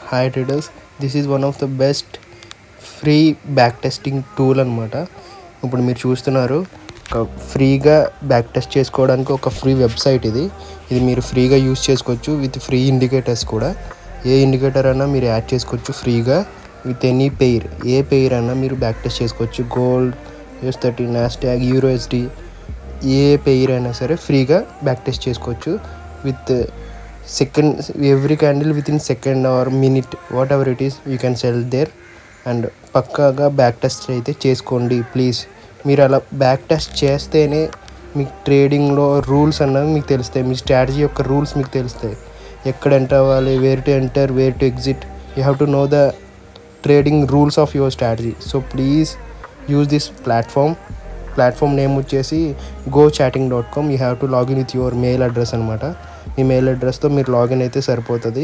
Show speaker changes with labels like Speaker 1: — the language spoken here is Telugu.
Speaker 1: Hi traders, this is one of the best free back testing tool అనమాట. ఇప్పుడు మీరు చూస్తున్నారు, ఒక ఫ్రీగా బ్యాక్ టెస్ట్ చేసుకోవడానికి ఒక ఫ్రీ వెబ్సైట్ ఇది మీరు ఫ్రీగా యూస్ చేసుకోవచ్చు విత్ ఫ్రీ ఇండికేటర్స్ కూడా. ఏ ఇండికేటర్ అయినా మీరు యాడ్ చేసుకోవచ్చు ఫ్రీగా విత్ ఎనీ పెయిర్. ఏ పెయిర్ అయినా మీరు బ్యాక్ టెస్ట్ చేసుకోవచ్చు. గోల్డ్, US30, నాస్టాక్, USD, ఏ పెయిర్ అయినా సరే ఫ్రీగా బ్యాక్ టెస్ట్ చేసుకోవచ్చు with second. Every candle with in second or minute, whatever it is, you can sell there. And పక్కాగా బ్యాక్ టెస్ట్ అయితే చేసుకోండి ప్లీజ్. మీరు అలా బ్యాక్ టెస్ట్ చేస్తేనే మీకు ట్రేడింగ్లో రూల్స్ అన్నవి మీకు తెలుస్తాయి. మీ స్ట్రాటజీ యొక్క రూల్స్ మీకు తెలుస్తాయి. ఎక్కడ ఎంటర్ అవ్వాలి, where to enter, where to exit. You have to know the trading rules of your strategy. So please use this platform name వచ్చేసి gochatting.com. You have to login with your mail address అనమాట. మీ మెయిల్ అడ్రస్తో మీరు లాగిన్ అయితే సరిపోతుంది.